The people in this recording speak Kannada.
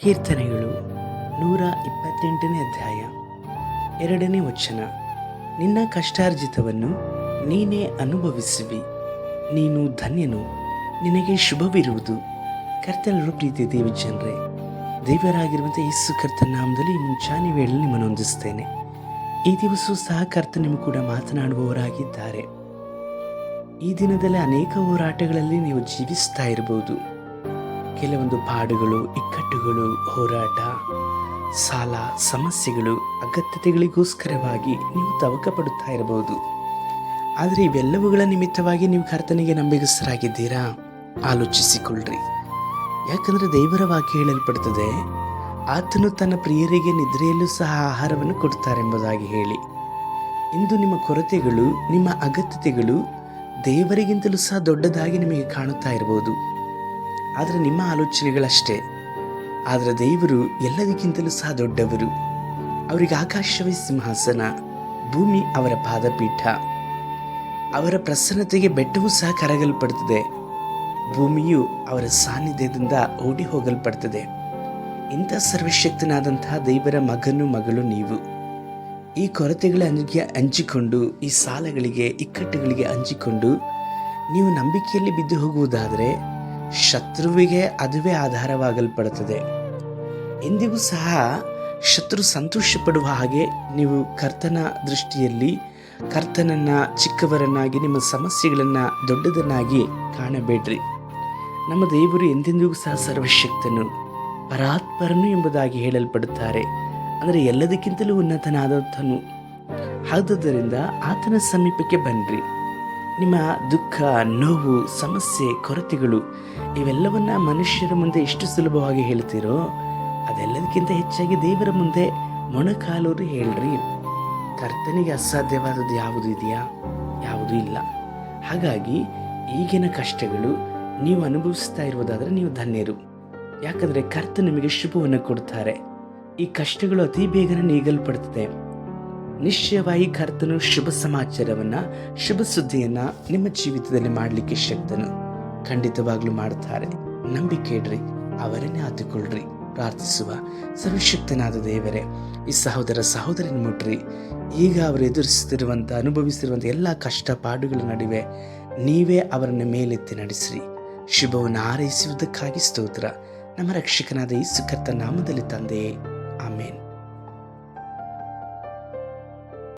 ಕೀರ್ತನೆಗಳು 128ನೇ ಅಧ್ಯಾಯ 2ನೇ ವಚನ. ನಿನ್ನ ಕಷ್ಟಾರ್ಜಿತವನ್ನು ನೀನೇ ಅನುಭವಿಸುವಿ, ನೀನು ಧನ್ಯನು, ನಿನಗೆ ಶುಭವಿರುವುದು. ಕರ್ತನರು ಪ್ರೀತಿ ದೇವಜನರೇ, ದೇವರಾಗಿರುವಂಥ ಯೇಸು ಕರ್ತನ ನಾಮದಲ್ಲಿ ಮುಂಚಾನೆ ವೇಳೆಯಲ್ಲಿ ನಿಮ್ಮನ್ನು ಹೊಂದಿಸ್ತೇನೆ. ಈ ದಿವಸವೂ ಸಹ ಕರ್ತ ನಿಮ್ಮ ಕೂಡ ಮಾತನಾಡುವವರಾಗಿದ್ದಾರೆ. ಈ ದಿನದಲ್ಲಿ ಅನೇಕ ಹೋರಾಟಗಳಲ್ಲಿ ನೀವು ಜೀವಿಸ್ತಾ ಇರಬಹುದು. ಕೆಲವೊಂದು ಪಾಡುಗಳು, ಇಕ್ಕಟ್ಟುಗಳು, ಹೋರಾಟ, ಸಾಲ, ಸಮಸ್ಯೆಗಳು, ಅಗತ್ಯತೆಗಳಿಗೋಸ್ಕರವಾಗಿ ನೀವು ತವಕ ಪಡುತ್ತಾ ಇರಬಹುದು. ಆದರೆ ಇವೆಲ್ಲವುಗಳ ನಿಮಿತ್ತವಾಗಿ ನೀವು ಕರ್ತನಿಗೆ ನಂಬಿಗಸ್ತರಾಗಿದ್ದೀರಾ? ಆಲೋಚಿಸಿಕೊಳ್ಳ್ರಿ. ಯಾಕಂದರೆ ದೇವರ ವಾಕ್ಯ ಹೇಳಲ್ಪಡುತ್ತದೆ, ಆತನು ತನ್ನ ಪ್ರಿಯರಿಗೆ ನಿದ್ರೆಯಲ್ಲೂ ಸಹ ಆಹಾರವನ್ನು ಕೊಡ್ತಾರೆಂಬುದಾಗಿ ಹೇಳಿ. ಇಂದು ನಿಮ್ಮ ಕೊರತೆಗಳು, ನಿಮ್ಮ ಅಗತ್ಯತೆಗಳು ದೇವರಿಗಿಂತಲೂ ಸಹ ದೊಡ್ಡದಾಗಿ ನಿಮಗೆ ಕಾಣುತ್ತಾ ಇರಬಹುದು. ಆದರೆ ನಿಮ್ಮ ಆಲೋಚನೆಗಳಷ್ಟೇ. ಆದರೆ ದೇವರು ಎಲ್ಲದಕ್ಕಿಂತಲೂ ಸಹ ದೊಡ್ಡವರು. ಅವರಿಗೆ ಆಕಾಶವೇ ಸಿಂಹಾಸನ, ಭೂಮಿ ಅವರ ಪಾದಪೀಠ. ಅವರ ಪ್ರಸನ್ನತೆಗೆ ಬೆಟ್ಟವೂ ಸಹ ಕರಗಲ್ಪಡುತ್ತದೆ, ಭೂಮಿಯು ಅವರ ಸಾನ್ನಿಧ್ಯದಿಂದ ಓಡಿ ಹೋಗಲ್ಪಡ್ತದೆ. ಇಂಥ ಸರ್ವಶಕ್ತನಾದಂತಹ ದೇವರ ಮಗನು, ಮಗಳು ನೀವು. ಈ ಕೊರತೆಗಳಿಗೆ ಹಂಚಿಕೊಂಡು, ಈ ಸಾಲಗಳಿಗೆ, ಇಕ್ಕಟ್ಟುಗಳಿಗೆ ಹಂಚಿಕೊಂಡು ನೀವು ನಂಬಿಕೆಯಲ್ಲಿ ಬಿದ್ದು ಹೋಗುವುದಾದರೆ ಶತ್ರುವಿಗೆ ಅದುವೇ ಆಧಾರವಾಗಲ್ಪಡುತ್ತದೆ. ಎಂದಿಗೂ ಸಹ ಶತ್ರು ಸಂತೋಷ ಪಡುವ ಹಾಗೆ ನೀವು ಕರ್ತನ ದೃಷ್ಟಿಯಲ್ಲಿ ಕರ್ತನನ್ನ ಚಿಕ್ಕವರನ್ನಾಗಿ, ನಿಮ್ಮ ಸಮಸ್ಯೆಗಳನ್ನು ದೊಡ್ಡದನ್ನಾಗಿ ಕಾಣಬೇಡ್ರಿ. ನಮ್ಮ ದೇವರು ಎಂದೆಂದಿಗೂ ಸಹ ಸರ್ವಶಕ್ತನು, ಪರಾತ್ಪರನು ಎಂಬುದಾಗಿ ಹೇಳಲ್ಪಡುತ್ತಾರೆ. ಅಂದರೆ ಎಲ್ಲದಕ್ಕಿಂತಲೂ ಉನ್ನತನಾದಂಥನು. ಆದುದರಿಂದ ಆತನ ಸಮೀಪಕ್ಕೆ ಬನ್ನಿರಿ. ನಿಮ್ಮ ದುಃಖ, ನೋವು, ಸಮಸ್ಯೆ, ಕೊರತೆಗಳು ಇವೆಲ್ಲವನ್ನ ಮನುಷ್ಯರ ಮುಂದೆ ಎಷ್ಟು ಸುಲಭವಾಗಿ ಹೇಳ್ತೀರೋ, ಅದೆಲ್ಲದಕ್ಕಿಂತ ಹೆಚ್ಚಾಗಿ ದೇವರ ಮುಂದೆ ಮೊಣಕಾಲೂರಿ ಹೇಳ್ರಿ. ಕರ್ತನಿಗೆ ಅಸಾಧ್ಯವಾದದ್ದು ಯಾವುದು ಇದೆಯಾ? ಯಾವುದೂ ಇಲ್ಲ. ಹಾಗಾಗಿ ಈಗಿನ ಕಷ್ಟಗಳು ನೀವು ಅನುಭವಿಸ್ತಾ ಇರುವುದಾದರೆ ನೀವು ಧನ್ಯರು. ಯಾಕಂದರೆ ಕರ್ತ ನಿಮಗೆ ಶುಭವನ್ನು ಕೊಡ್ತಾರೆ. ಈ ಕಷ್ಟಗಳು ಅತಿ ಬೇಗನೆ ನೀಗಲ್ಪಡ್ತದೆ. ನಿಶ್ಚಯವಾಗಿ ಕರ್ತನು ಶುಭ ಸಮಾಚಾರವನ್ನ, ಶುಭ ಸುದ್ದಿಯನ್ನ ನಿಮ್ಮ ಜೀವಿತದಲ್ಲಿ ಮಾಡಲಿಕ್ಕೆ ಶಕ್ತನು. ಖಂಡಿತವಾಗ್ಲೂ ಮಾಡುತ್ತಾರೆ. ನಂಬಿಕೆ ಇಡ್ರಿ, ಅವರನ್ನೇ ಆತುಕೊಳ್ಳ್ರಿ. ಪ್ರಾರ್ಥಿಸುವ. ಸರ್ವಶಕ್ತನಾದ ದೇವರೇ, ಈ ಸಹೋದರ ಸಹೋದರನ ಮುಟ್ರಿ. ಈಗ ಅವರು ಎದುರಿಸುತ್ತಿರುವಂಥ, ಅನುಭವಿಸಿರುವಂಥ ಎಲ್ಲ ಕಷ್ಟಪಾಡುಗಳ ನಡುವೆ ನೀವೇ ಅವರನ್ನು ಮೇಲೆತ್ತಿ ನಡೆಸಿರಿ. ಶುಭವನ್ನು ಹಾರೈಸುವುದಕ್ಕಾಗಿ ಸ್ತೋತ್ರ. ನಮ್ಮ ರಕ್ಷಕನಾದ ಯೇಸು ಕರ್ತನ ನಾಮದಲ್ಲಿ ತಂದೆಯೇ, ಆಮೇನ್.